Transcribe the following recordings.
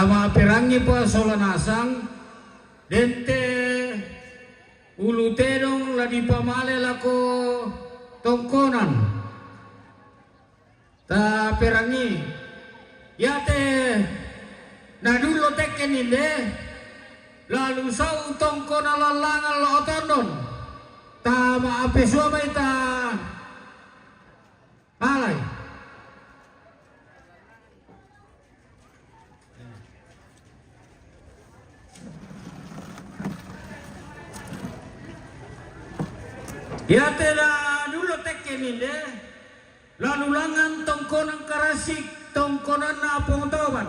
Tama pirangi pa solanasang dente ulu tenong ladi pamale lako tongkonan ta pirangi yate nadulo teken inde lalu sau tongkonan lalangan lo otondon ta maape suamay ta alay yate na dulo teken inde lalu langan tongkonan karasik tongkonan na pontoban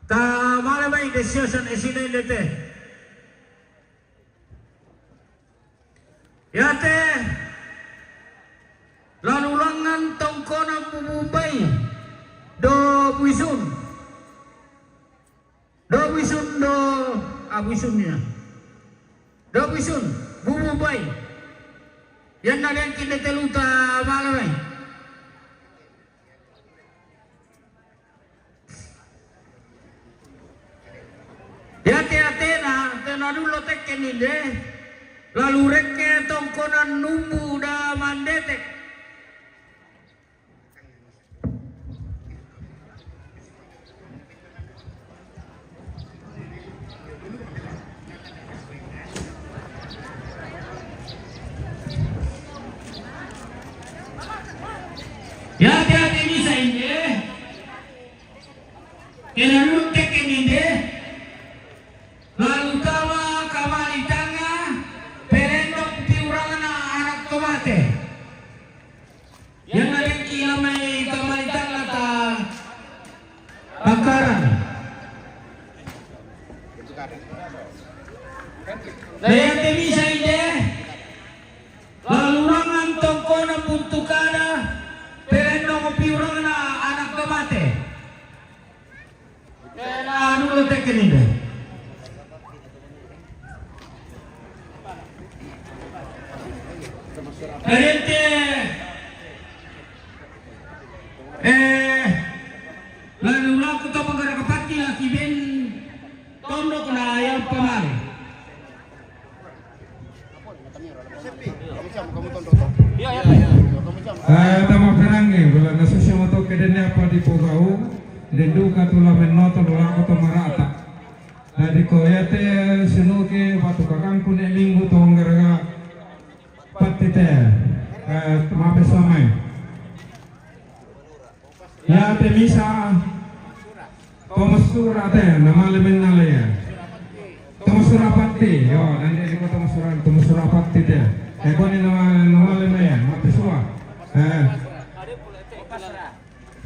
ta malamay desyosan esinelete yate lalu langan tongkonan bumubay do buisun buisunnya do buisun bumubay yan na rin kiniteluta malamay yate na dulo teken inde lalu reke tongkonan numbu da mandetek yate bisa inde kena dulo teken inde lalu kamalitanga perendok piurang anak tomate yang ada kiamay kamalitanga ta bakaran daya bisa ide lalu rangan tongkona puntukana perendok piurang anak tomate kena dulu teken ide Karente lalu laku to pagara kapati laki ben tondok na yang pamari tama perangi wala nasosyo mo to kedenya pa di pogau dendu katula menoto laku to marata dari koyate sinuke batu kakang kune minggu to ngaraga patite mape samai ya te misa tomasura te namale menale ya tomasura patti yo nanti ko tomasura patti te koni namale me mape suwa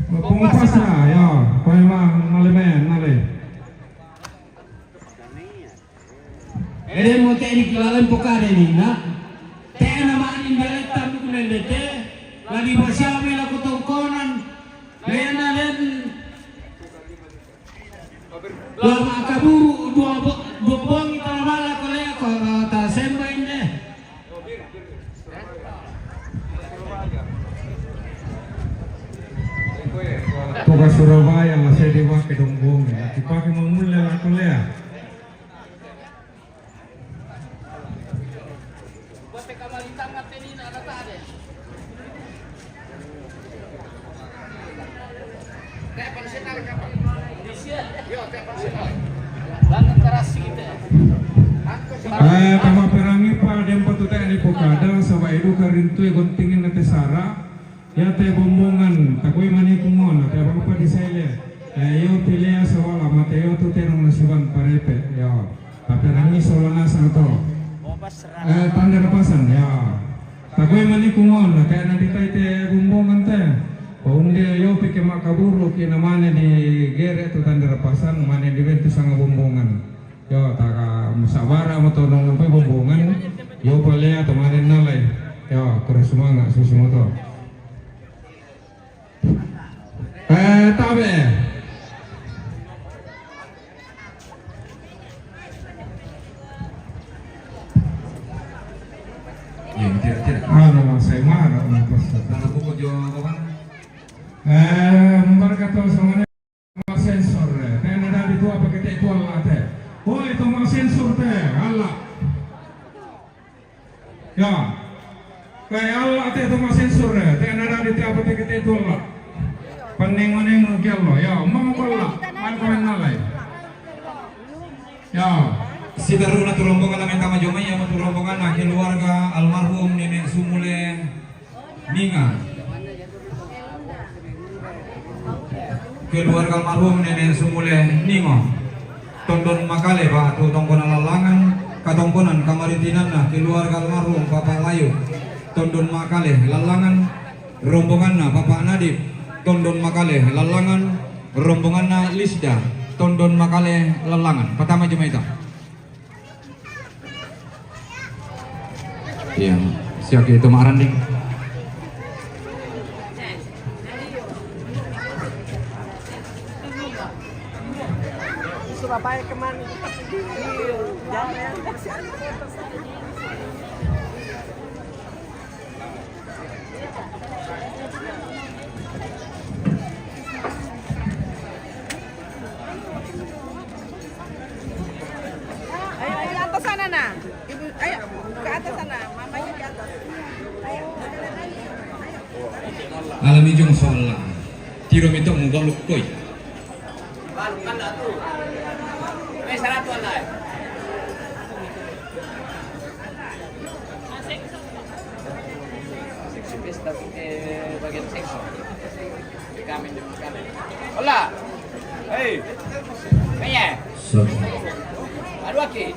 pumupasra yo koi ma nale me nale ere mo te ni kilalan pokare ni na tena manin beletan kunelete lagi bersama laku tongkonan lena len lama kaburu dua bong kita malah kolea ko ta semba inde Toga Surabaya masih dipakai donggong ya dipakai memulai lah kolea tama perangi pa dem patute ani pokada sawa edu karintu e gontingin na tesara ya te bombongan takoi mani kumon te apa di sele yo pilih sawala mateo tu tenong nasiban parepe ya perangi solana santo tanda lepasan ya takoi mani kumon kaya nanti te bombongan te onde yo pike makaburu kina mane di gere tu tanda lepasan mane di bentu sanga bombongan yo taka musabara moto nong pe bombongan yo boleh atau mane nalai yo kurang semangat susu moto tabe tidak ano saya marah mas nang aku ko jo ko kan membarga to sama sensor sensor teh Allah. Ya. Kayak Allah teh tuma sensor teh nada di tiap teh kita itu Allah. Peneng-meneng ke Allah. Ya, mau Allah. Mau komen nalai. Ya. Si baru na rombongan namin kamajomay yang rombongan na keluarga almarhum Nenek Sumule Ninga. Keluarga almarhum Nenek Sumule Ningo. Tondon Makale Pak tu tongkon lalangan katongkonan kamaritinan na keluarga almarhum Bapak Layu. Tondon Makale lalangan rombongan na Bapak Nadib. Tondon Makale lalangan rombongan na Lisda. Tondon Makale lalangan. Pertama jemaah itu. Iya, siap itu maran ding. Surabaya kemana? Jalan. Ayo atas sana nah. Ibu, ayo ke atas sana. Mamanya di atas. Ayo. Alami jong soal tiro mito mubah lukoy. Bagian sekso kami hola hei kaya aduh aki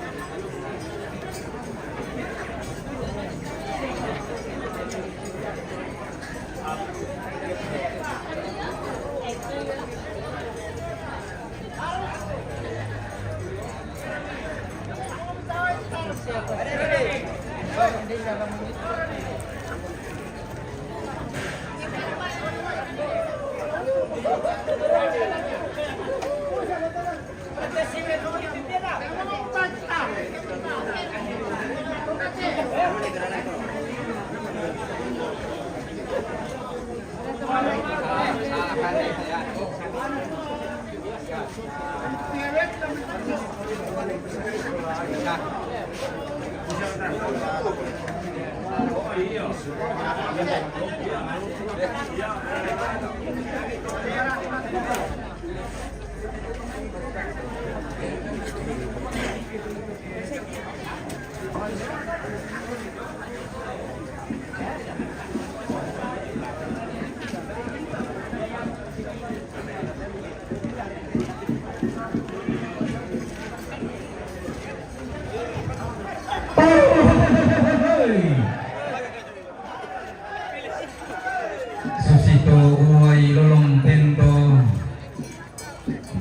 Susito uway lolong tento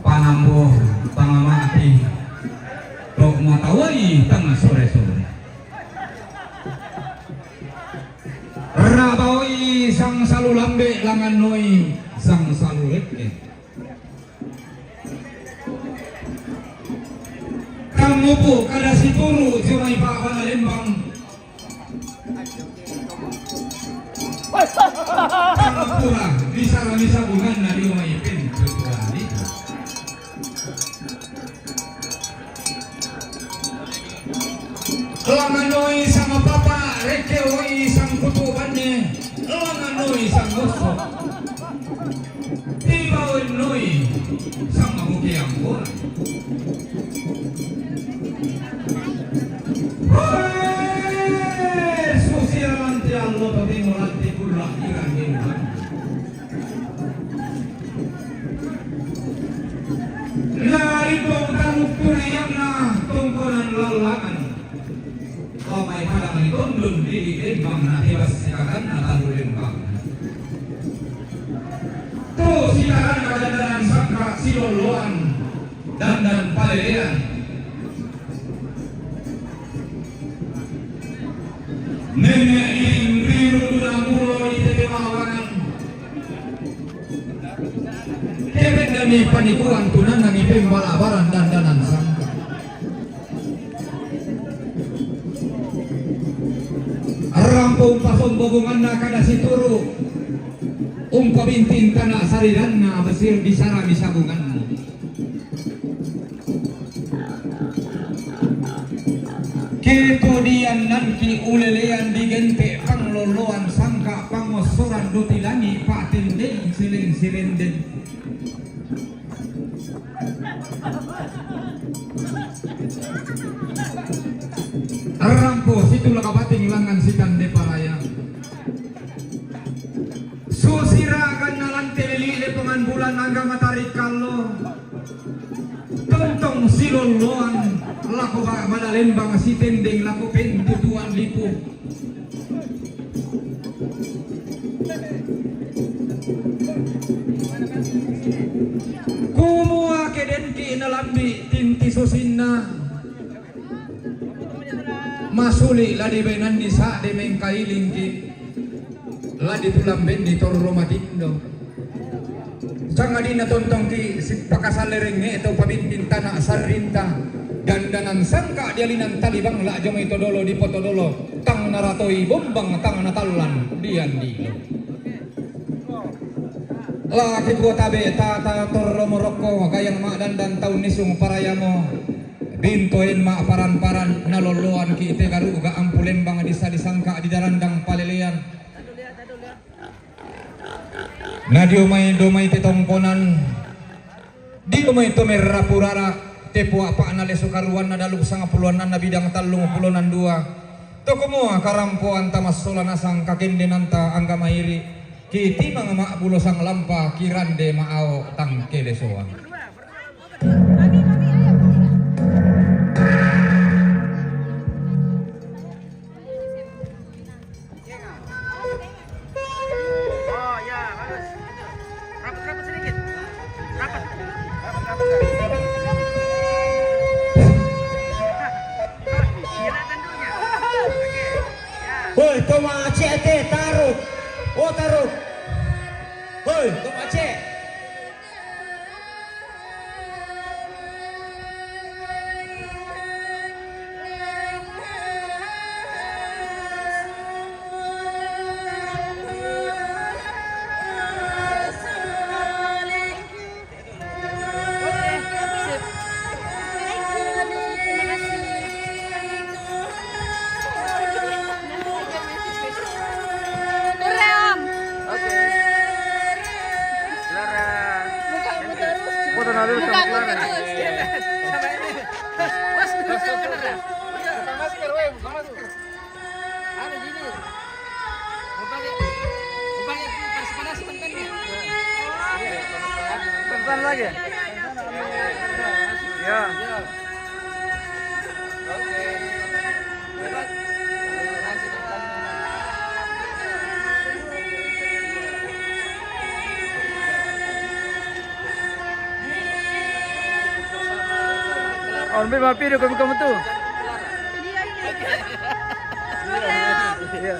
panambo pangamati tok matawai tengah sore-sore rabawi sang salu lambe langan noi sang salu reke kamu po kada situru sumay pa panalimbang pura bisa bungan na di umay pintu kali. Langanoi sama papa rekewoi sang kutubannya langanoi sang gosok tibawenoi sang mabuki ang pura. Sosialan ti Allah pabimulan ti pulang irang hinuhan. Naripong tamuk tunayang na tungkulan lalangan. O may palang itondon dilimbang na tibas sikakan na talulimbang. To silakan kadadanan sangka siloluan dan palilian. Nenek yang biru dunang mulo di tetimawangan. Kebet dami panikuan tunan nang ipeng balabaran dandanan sangka. Rampung pasong bobongan na kada situru. Pabintin kana sariran na besir disara di sabunganmu. Itu dian nanki ulelean digente pangloloan sangka pangosoran dutilangi patindeng siling sirenden. Rampo situlah kabating langan sitan de paraya. Susirakan nalan telili pengan bulan angga matahari kalau tentong siloloan laku madalembang si tendeng laku pentutuan lipu. Kumua kedenki nalambi tinti susinna masuli ladi benan nisa de mengkailing ki ladi tulang bendi torro matindo sangadina tontong ki si pakasalerenge atau pabintin tanah sarinta dandanan sangka dialinan talibang la jama itu dolo di poto dolo tang naratoi bombang tang natalan dian dilo laki tua tabe tata torro moroko gayang mak dandan tahun nisung parayamo bintoin mak paran-paran naloloan ki ite garu ga ampulembang disa disangka di darandang palelean na diumay titongkonan diumay to merapurara tepo apa na lesukaruan na dalug sanga puluhan na bidang talung puluhan dua to kumua karampuan tamasula nasang kakindenanta angga mairi kiti mga maabulo sang lampa kirande maao tang kelesoan. Hoi, toma Aceh teh taruh. Oh taruh. Hoi, toma Aceh. Lagi. Ya. Orang beli mapi dia kamu tu. Iya.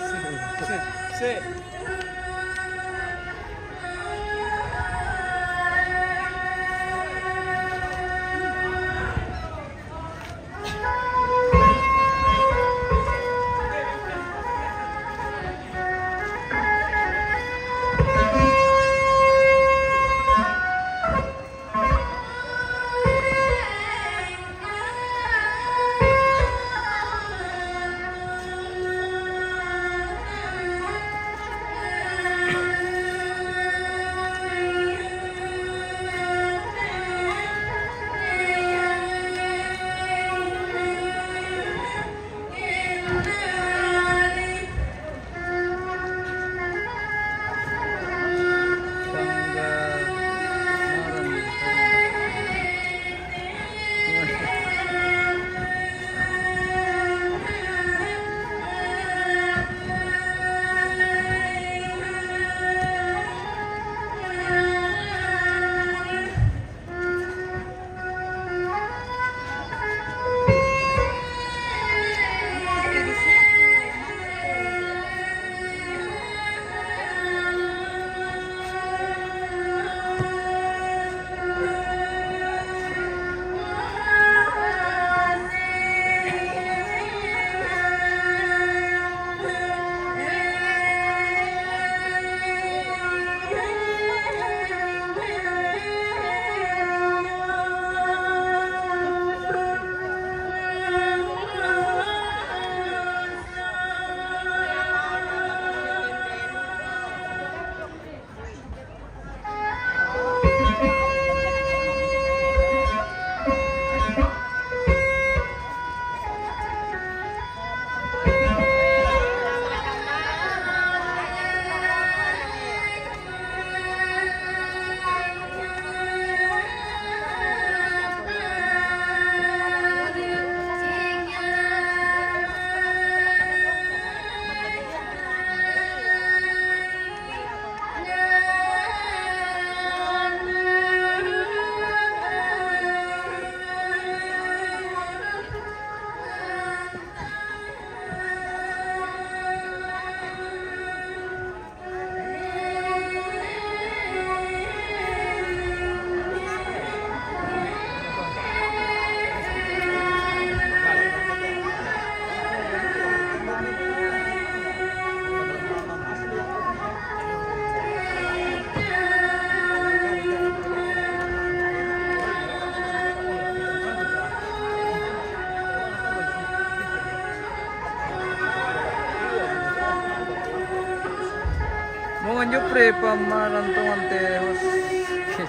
Mau Jupri pemarantungan teh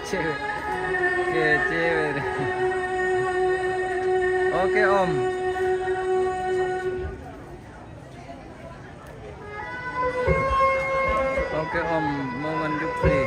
cewek. Cewek. Oke Om. Oke Om, mau Jupri.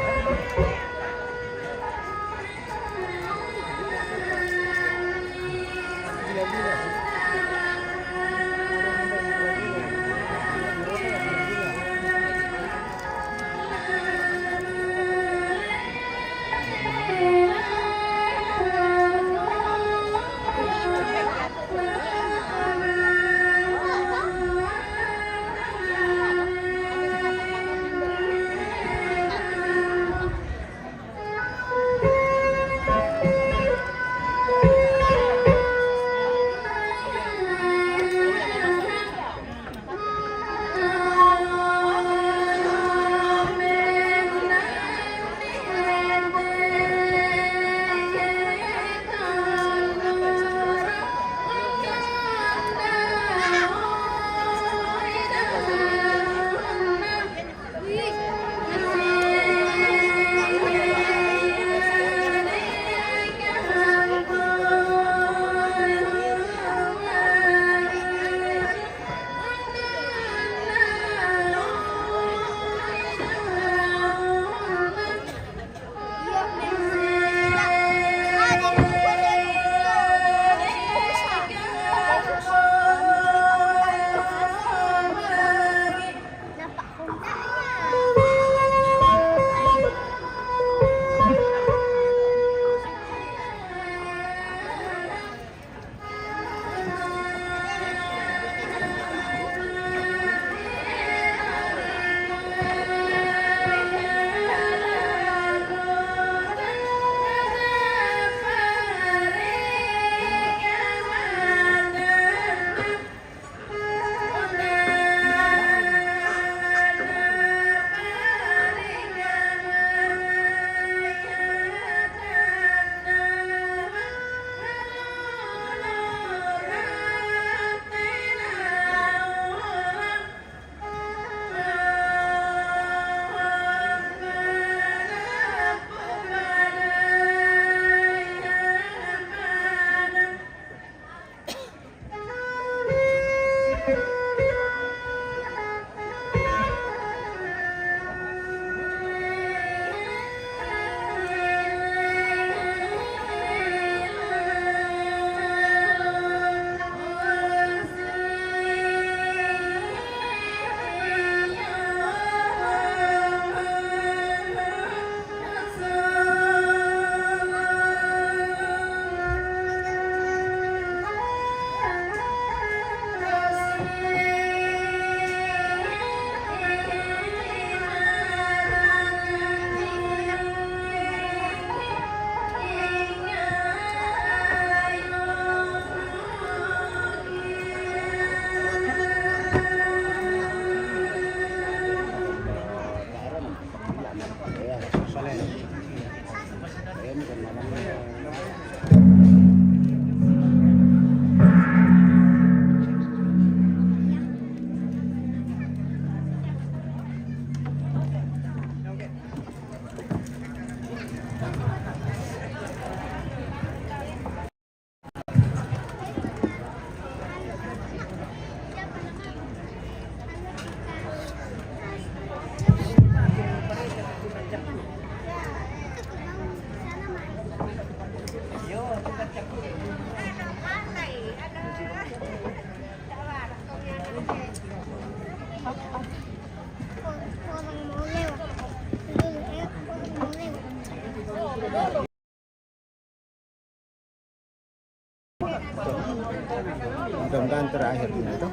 Mudah-mudahan terakhir itu.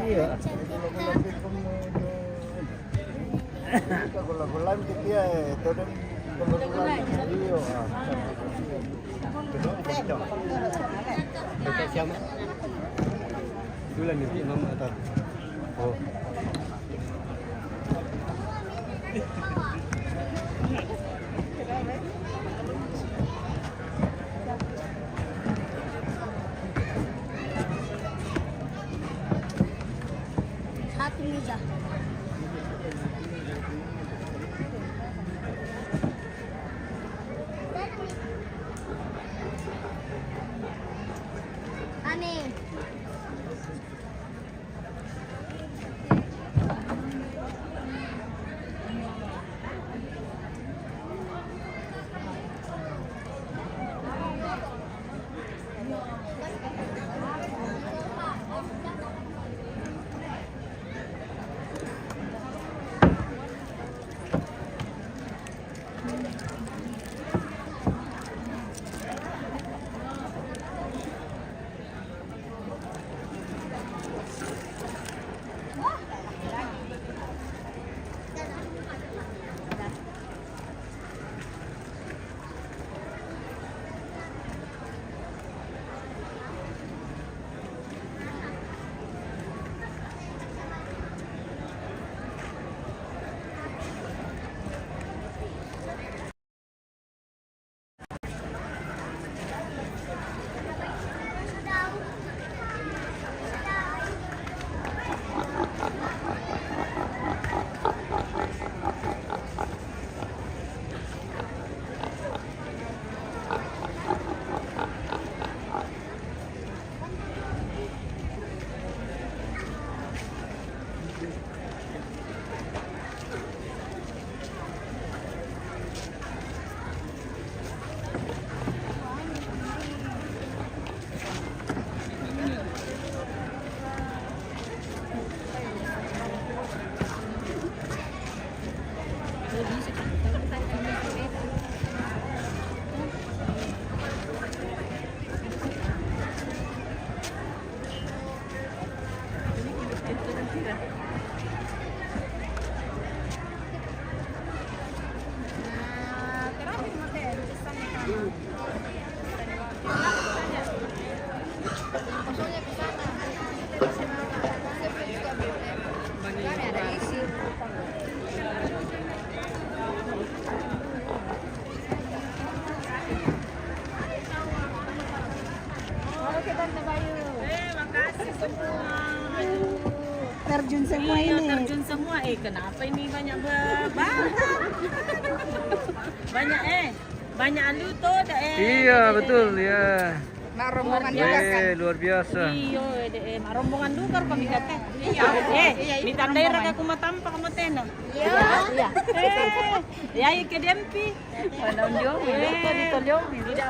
Iya. Gula-gulan gitu ya, itu dan gula-gulan. Iya. Dekat siapa? Bulan ini Imam atau oh. meja. Aneh. Terjun semua ini. Terjun semua. Kenapa ini banyak banyak banyak alu tuh Iya, betul ya. mak rombongan juga kan. Luar biasa. Iyo, mak rombongan juga kami kata. Minta daerah ke kuma tampak kamu tena. Iya. Ya ke Dempi. Tidak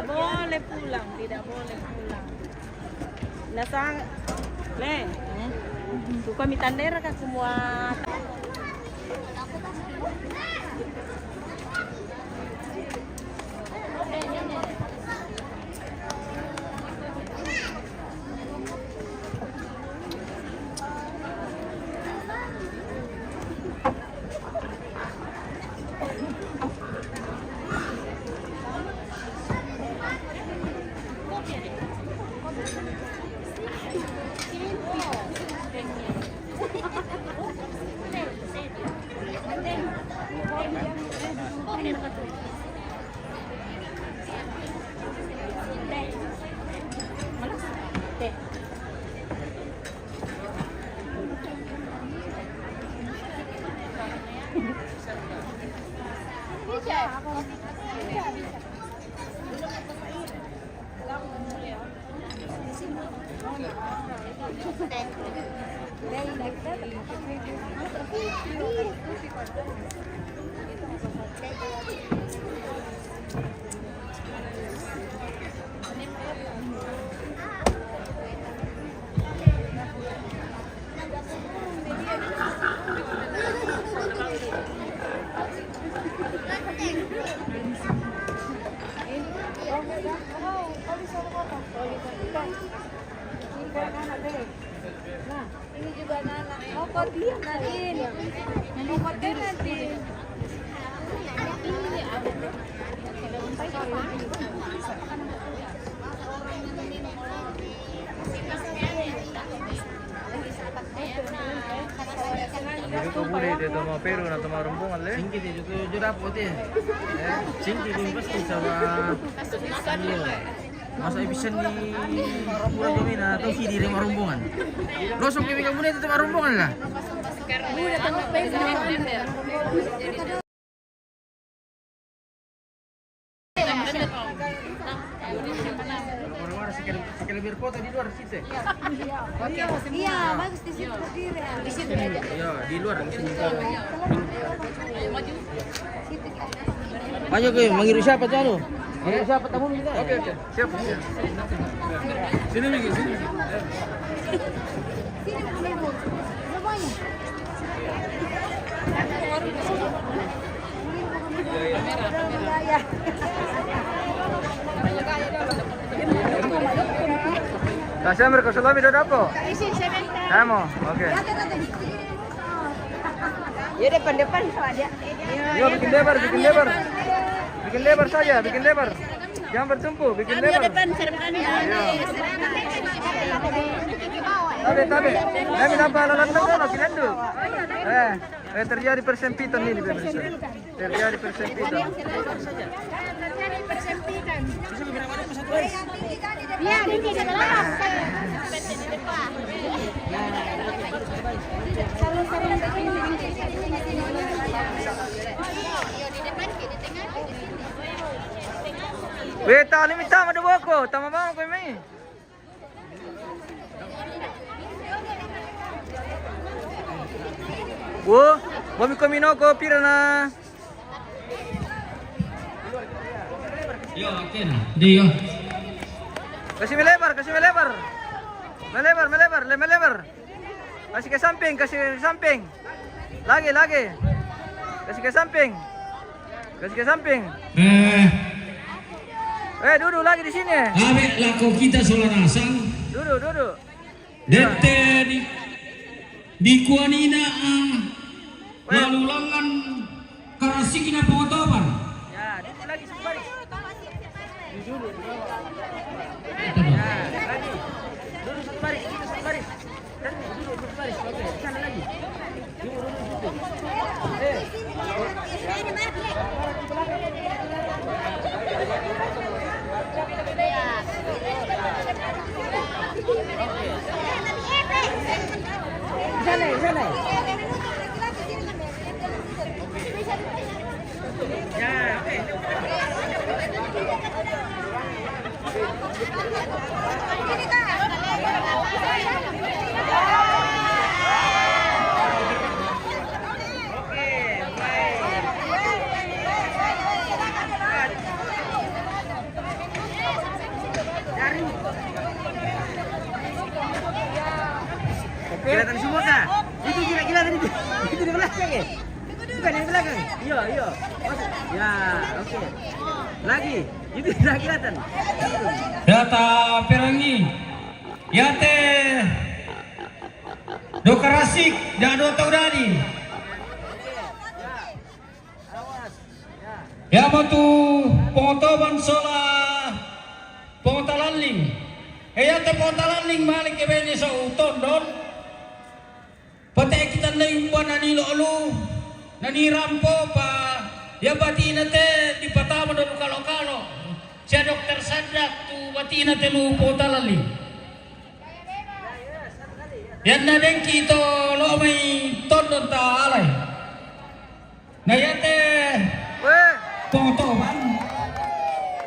boleh pulang, tidak boleh pulang. Lasang le. Bukan minta daerah ke semua. Nah, ini juga anak-anak. Oh, kok dia Nadin? Nanti kok dia Nadin? Ini ada. Jadi kau boleh dia sama Peru atau sama rombongan le? Singkit itu jurap putih. Singkit itu pasti sama. Masa bisa di Pulau Jomina atau di rumah rombongan. Losong kami kamu itu rumah rombongan lah. Udah tengok Facebook. Orang-orang sekali berfoto di luar situ. Iya, bagus di situ berdiri. Di situ aja. Iya, di luar di sini. Maju ke, manggil siapa tuh? Manggil siapa tamu kita? Oke, siap. Sini Miki, sini. Sini Bu. Semuanya. Ya. Kasih mereka selami do dapo. Isi sebentar. Kamu, oke. Ya depan so ada. Yo bikin lebar. Bikin lebar saja, bikin lebar. Jangan bertumpu, bikin lebar. Tabe. Kami nampak lalang dulu, kilandu. Terjadi persempitan ini pemirsa. Terjadi persempitan. Iya, di belakang. Weta ni minta madu boko, tama ba ko may. Wo, bami ko minoko pira na. Yo, akin. Di yo. Kasih melebar. Melebar. Kasih ke samping. Lagi. Kasih ke samping. Duduk lagi di sini. Abe lako kita solarasang. Duduk. Dete di kuanina lalu langan karasikina pengotoban. Ya, duduk lagi sebaris. Duduk sebaris. Duduk sebaris. Oke, sana lagi. Sana. Ya, oke. Kelihatan semua kah? Itu gila tadi. Itu di belakang ya? Bukan di belakang. Iya. Ya, oke. Lagi. Itu sudah kelihatan. Data perangi. Yate. Do karasik dan do taudani. Ya batu pengotoban sola pengotalanling. Yate pengotalanling balik ke bene sa uton don. Patay kita na yung buwan na nilolo, nanirampo pa, ya bati na te, di patama na lukalo-kalo. Siya Dr. Sadak, tu bati na te lupo talali. Yan na din kito, lo may tondon ta alay. Na yate, tontoban,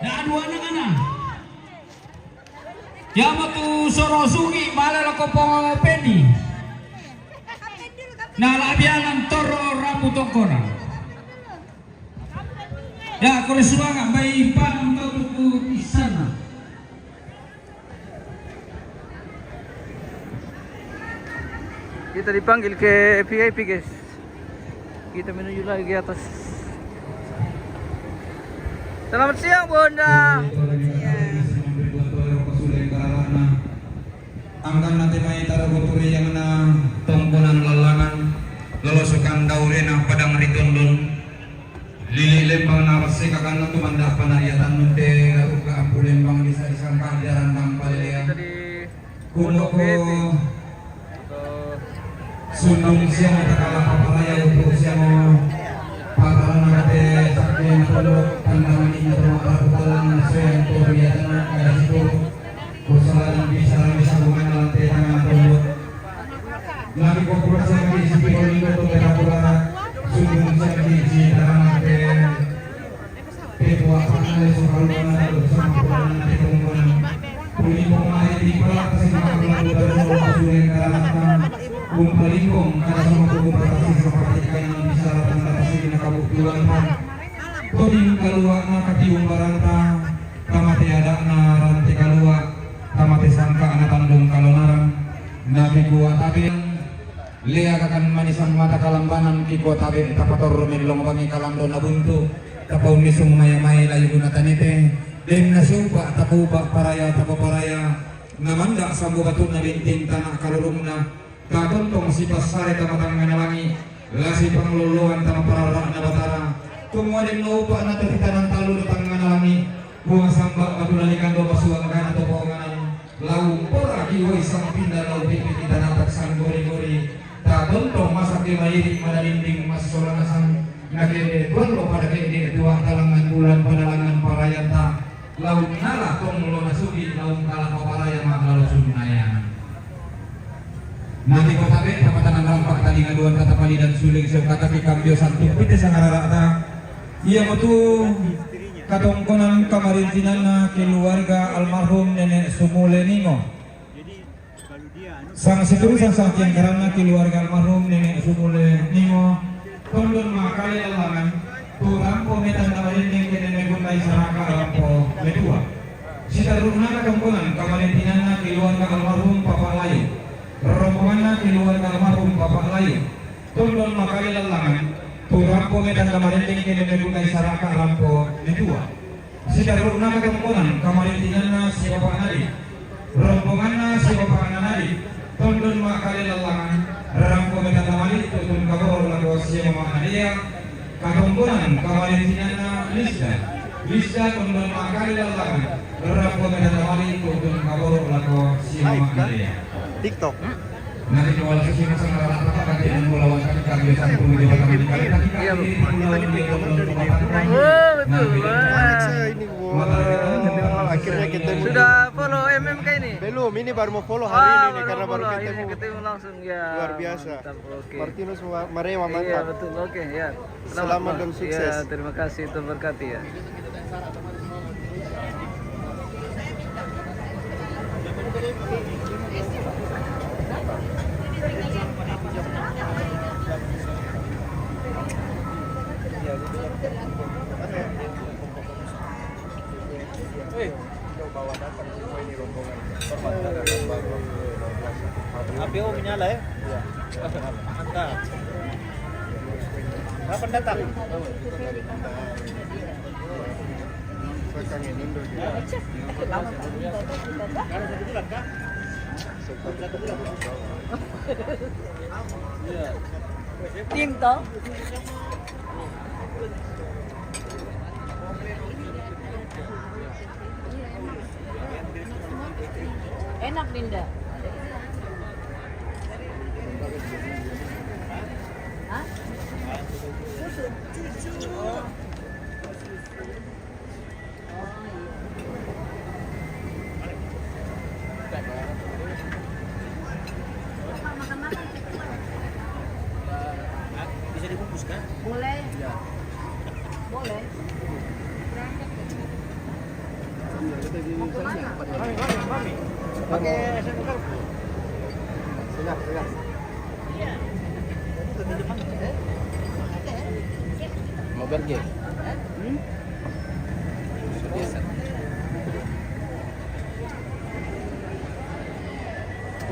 naanwa na nga na. Yama tu sorosugi, malala ko po pedi. Nalabianan toro ramu tongkona. Ya kerusuhan may pan untuk di sana. Kita dipanggil ke VIP guys. Kita menuju lagi ke atas. Selamat siang Bunda. Angkan nanti may taraguturi yang na tongkonan lalangan lolosukan daurena padang ritondon lililembang na pasikakan na tumanda panayatan nunte uka apulembang bisa disangka jalan tampalea Kita di kuno ko VIP. sunong siya mo takala kapalaya untuk siya mo pakalan nate sakti na tulog pandangan niya tumakarakutan na siya yung turiyatan na kaya siya bisa bukan lantai tangan tulog lagi koperasi kami di sini susun servis dalam ketua panel soal bersama peranan ekonomi pulih pemain di pelak sehingga lalu baru sudah karena kumpulingkong kada sama kumpulasi seperti yang bisa tanda sini kabupaten pan tuding kalua na katiung baranta kamati ada na ranti kalua kamati sangka na tandung kalonarang nabi kuat tapi Lea akan manisan mata kalambanan kiko tabe tapator milong bangi kalamdo na buntu tapaw nisong maya-maya layo gunatan ite dem na suba tapuba paraya tapaparaya namanda sa bubatun na binting tanah kalulong na katontong si pasare tamatang nganalangi lasi pangluluan tamaparara na batara kumuadin na upa na tapita ng talo na tang nganalangi buang samba katulalikan do pasuang kana to paunganan laung pora kiway sang pinda na upipi kita natak sang gori-gori tontong masak di mairi madalinding mas solanasan nagede tuan pada kede dua kalangan bulan padalangan parayanta laut nala tong mulo nasugi laut kalah paraya mak lalu sunaya nanti ko tabe tapatan rampak tali ngaduan kata pali dan suling seu kata kambio santu pite sangararata iya metu katongkonan kamarintinan keluarga almarhum nenek Sumule Ningo sang seterusan sang tiang karana keluarga almarhum nenek Sumule Ningo tondon makali alangan turampo metan nawarin yang kene megundai saraka alampo medua sita runana kongkonan kamarintinana keluarga almarhum Papa Layu rombonganna keluarga almarhum Papa Layu tondon makali alangan turampo metan nawarin yang kene megundai saraka alampo medua sita runana kongkonan kamarintinana si Bapak Nadi rombonganna si Bapak Nadi tondon makali lalangan rampo medan namali tutun kabor lagu siya mama dia katombonan kamarintinana Lisda tondon makali lalangan rampo medan namali tutun kabor lagu siya mama dia TikTok. nanti jual sesi masang rata kaki dan mulawan kaki sang puluh di belakang di kali Iya, Bu. Akhirnya ketemu. Sudah follow MMK ini? Belum, ini baru mau follow hari ini karena baru follow. ketemu. Ini ketemu langsung ya. Luar biasa. Mantap, oke. Martinus Marewa Iya mantap. betul, oke ya. Selamat dan Pak. sukses. Ya, terima kasih, Tuhan berkati ya. APO menyala ya? Iya. Mantap. Kapan datang? Tim toh. Enak Dinda. Hah? Susu. Bisa dibungkus kan? Boleh. Boleh. Mau kemana? Pakai sendok. Sudah. Mau pergi?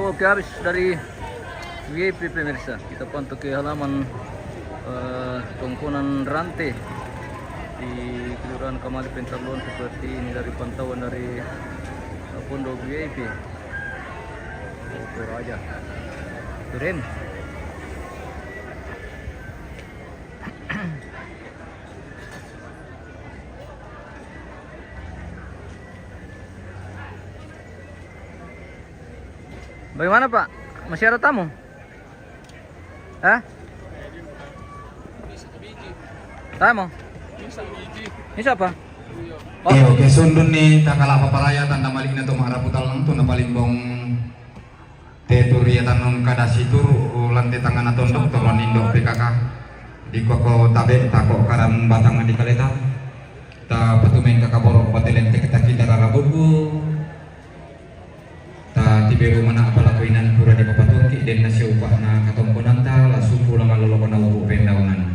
Oke, habis dari VIP pemirsa, kita pantau ke halaman tongkonan rantai di Kelurahan Kamali Pentarlon seperti ini dari pantauan dari pondok VIP. Toraja keren. Bagaimana Pak? Masih ada tamu? Hah? Tamu? Ini siapa? Oke, sundun nih takala paparaya tanda malik na tumara putal lang to na palimbong teturiya tanon kada situr lantai tangan na tondok to nindo PKK di koko tabe tako karam batangan di kaleta ta patumen kakaboro batelen kita kita rarabubu ta tiberu mana apala kuinan pura di papaturki den nasyo upah na katomponan ta la sumpu la malolo na ubu pendaunan.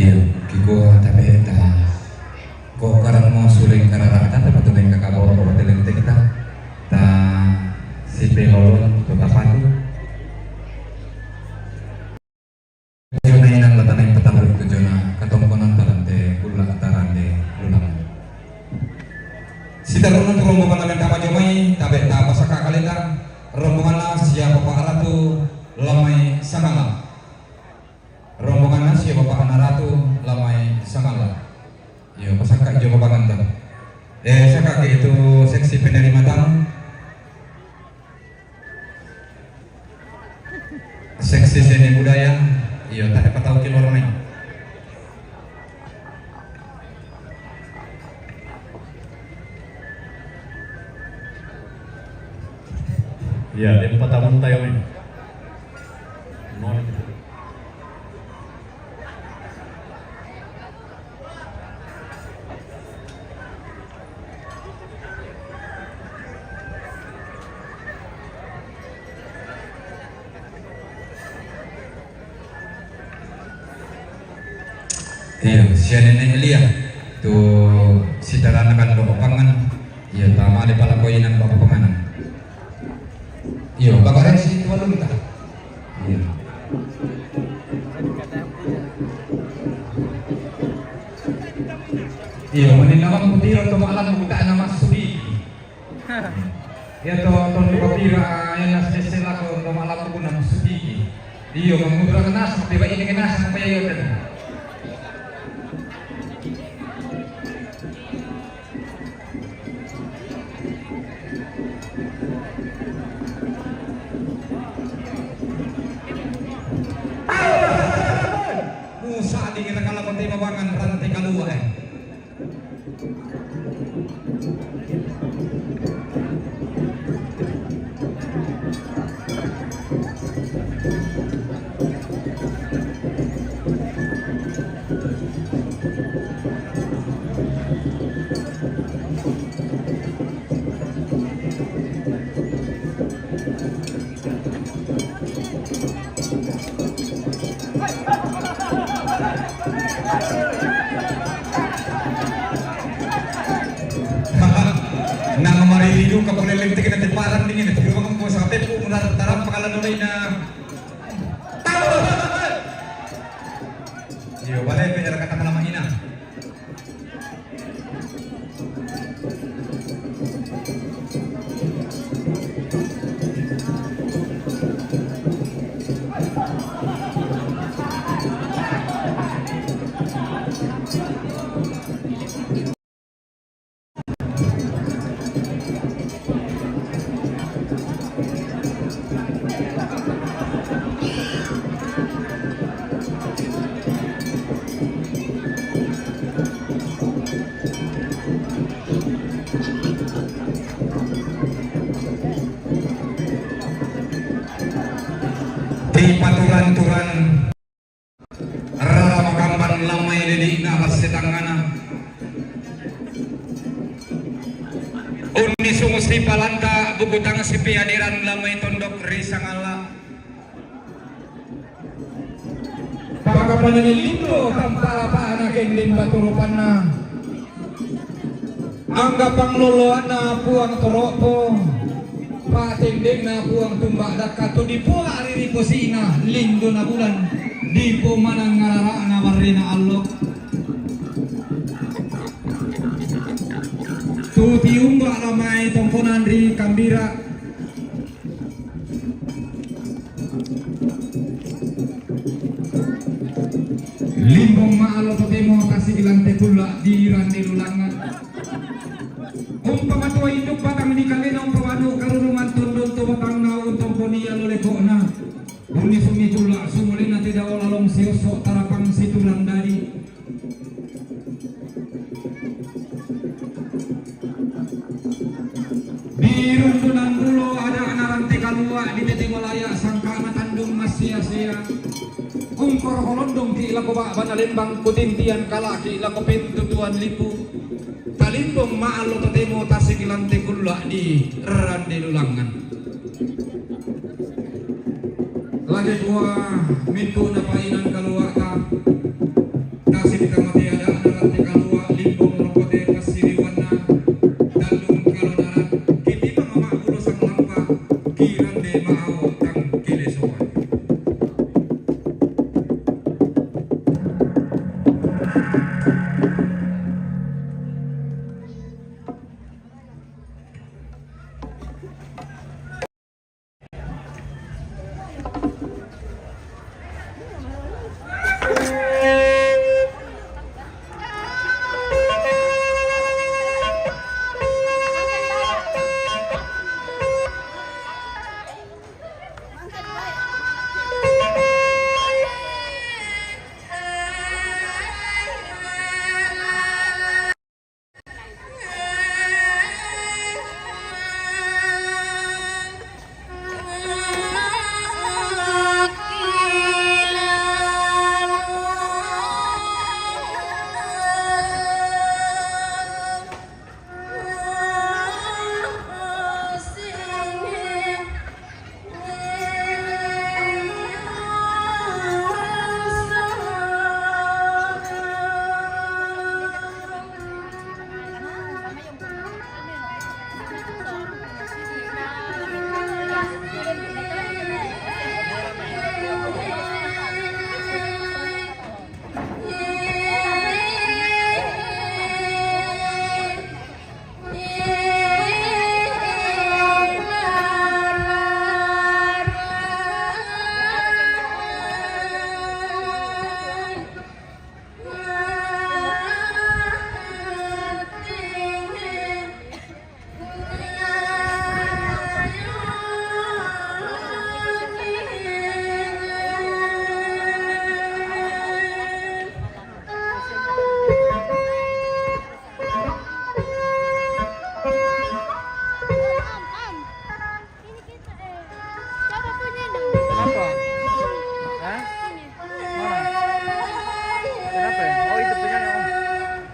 Iya, kiko tapi ta ko karang mo suling karara ta pa tulen kakaboro ko telen kita ta si pelolon to tapatu jona nang latanay patabor ko jona katongkonan talante kula tarande lulang si tarunan rombongan namin tama jomay tabe ta pasaka kalenda rombongan na siya papaaratu lamay sangala rombongan nasi Bapak Anaratu lamai sangala. Yo pasaka jo babanganda. Saka itu seksi penerima tamu. Seksi seni budaya. Yo tak dapat tahu kilo ramai. Ya, dia 4 tahun tayo ini. Iya, si nenek Elia tu si daranakan bapak pangan, iya tama di pala koinan bapak panganan. Iya, bapak resi tua lu kita. Iya. Iya, meninawang putih atau malam buka nama subi. Ya to ton kopira yang nas esela ko to malam ko nama subi. Iya, mengudra kenas, tiba ini kenas sampai ayo dan. Musa di kita kalau konti mabangan rantai kalua Ayo ka boleh lagi kita temparan dingin itu rumah kamu sampai pun tarap pakalan mulai na. Yo balai penjara kata malam ina. Di paturan-turan ramakamban lamai lili na setangana undi sungus di palanta bukutang si piadiran lamai tondok risangala pakapan ni lindo tanpa apa anak endin baturupan na anggap pangloloan na puang toropo patinding na puang tumbak dakato di po ari di posina lindo na bulan di po manang ngarara na warina alok tuti umba ramai tongkonan ri kambira limbong maalo totemo kasih ilante pula di rande lulangan umpama tua hidup batang di kalena umpama karunungan tundun tu batang na untong ponia loleko na uni sumi pula sumulina tidak olalong siosok tarapang situlang dari di runtunan bulo ada anak rantai kalua di tete malaya sangka anak tandung mas sia-sia ungkor holondong ki ilako bak banalembang kutintian kala ki ilako pintu tuan lipu talimbong maalo totemo tasik ilante kulla di rande lulangan lagi tua mintu na painan kalua ka kasih dikamati ada anak rantai kalua limbong rokote kasiriwan na dalung kalonaran kiti mama ulo sang lampa kirande maao tang kilesoan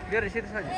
Biar di situ saja.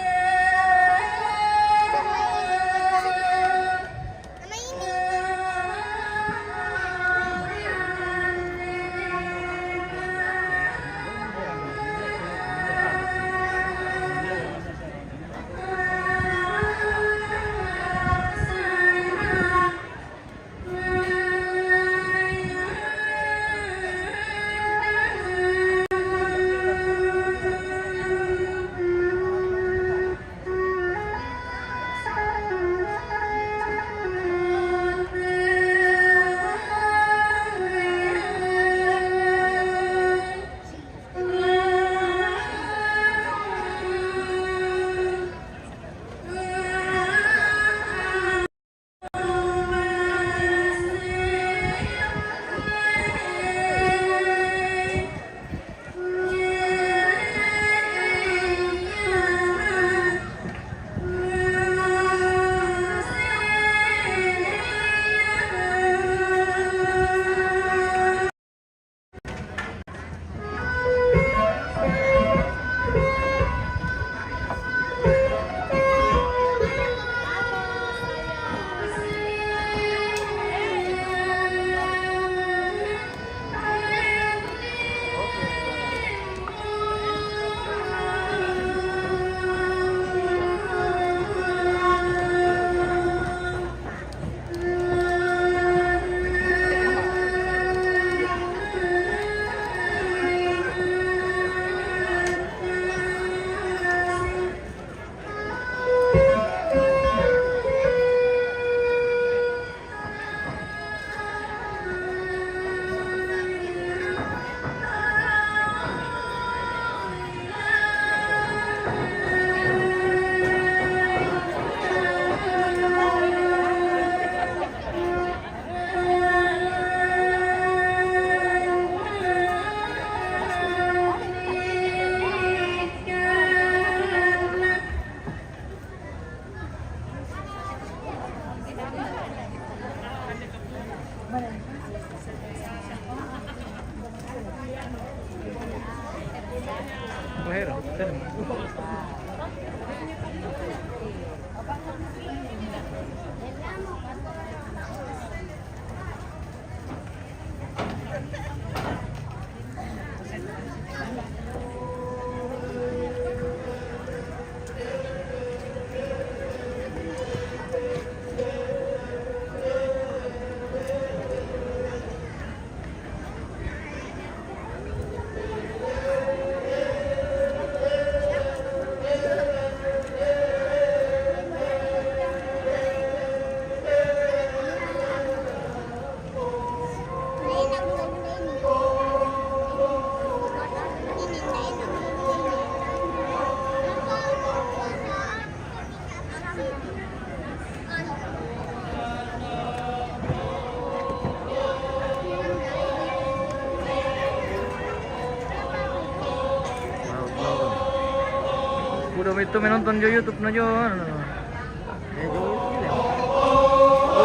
udah itu menonton jo YouTube no jo.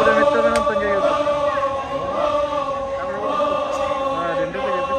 Udah itu menonton jo YouTube. Denduk aja.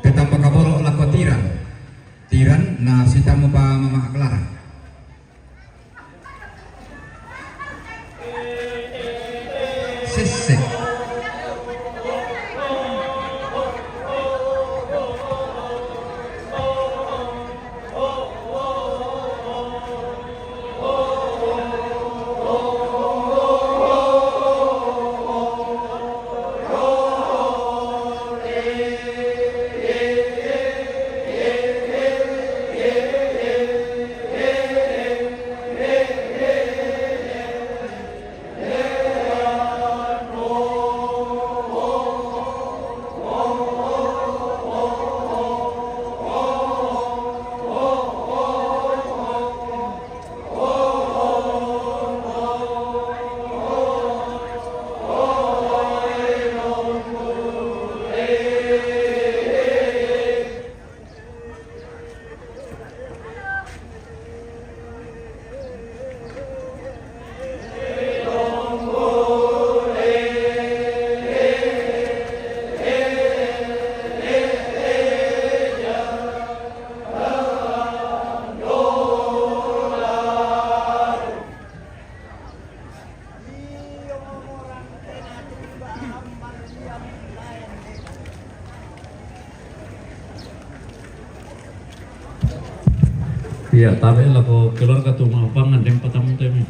Ketampa kaboro lako tiran na sitamu pa mama Clara. Sese. Iya, tapi lah kok keluar ke rumah pangan dan patamu temi.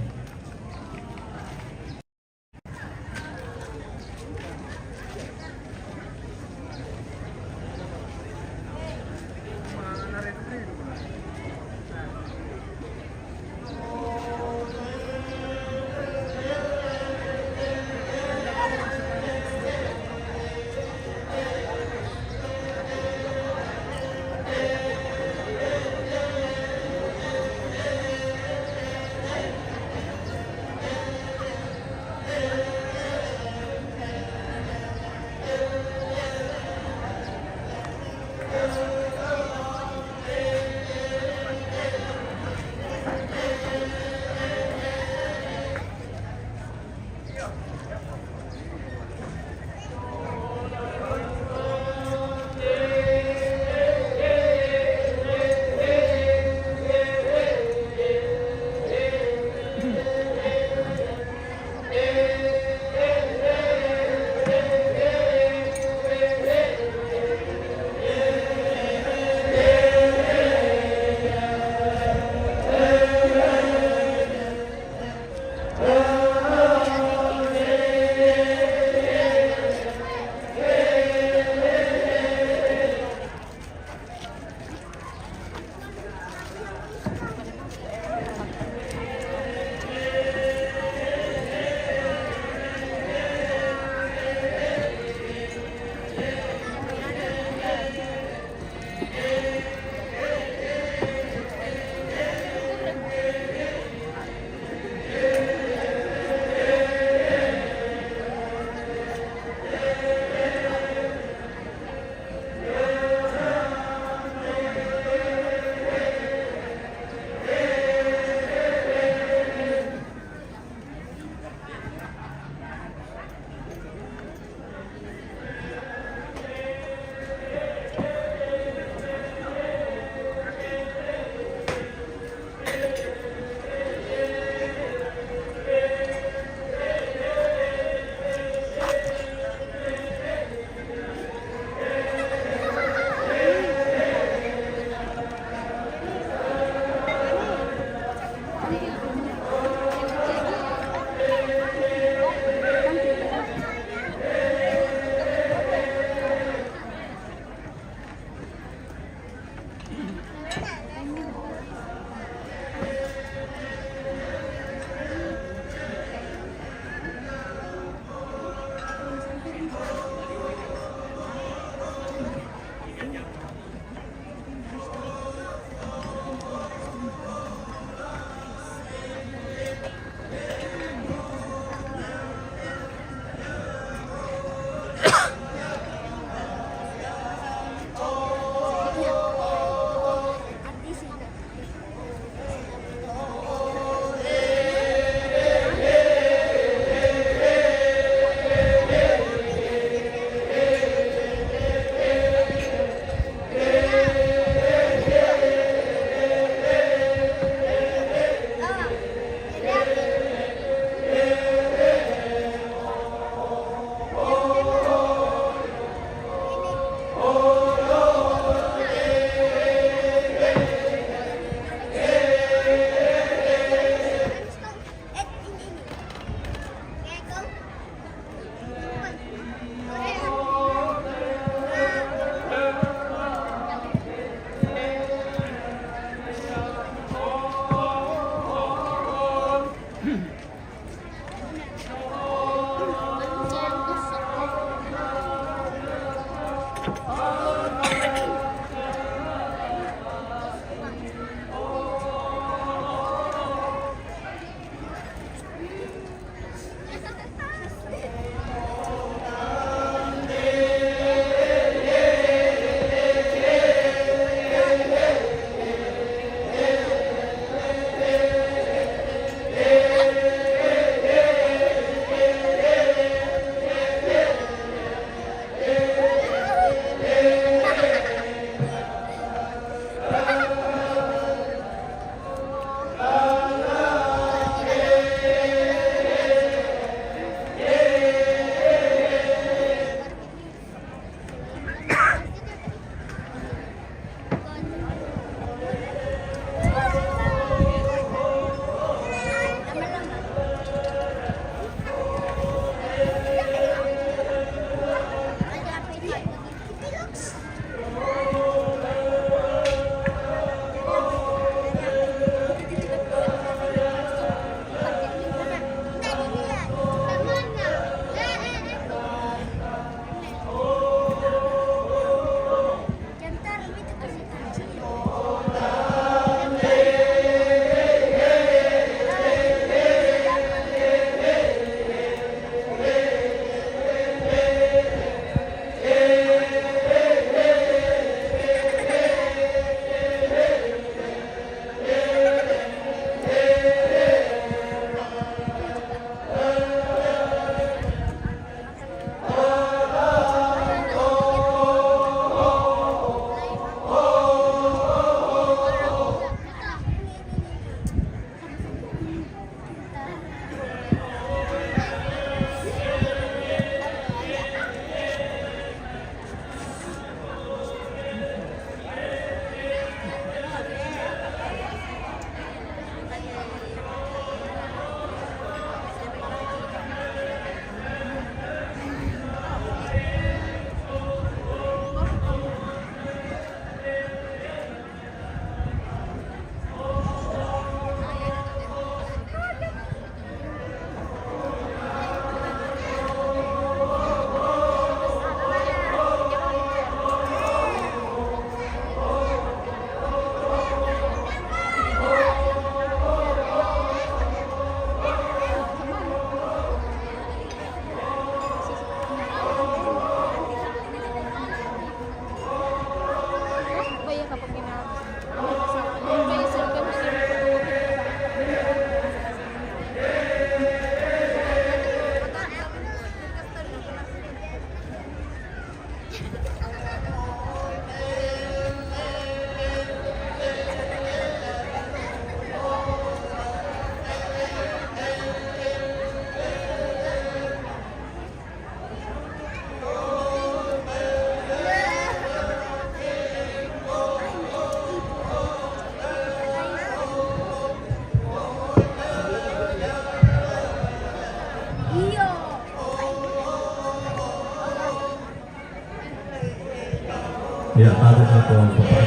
Tuhan Bapa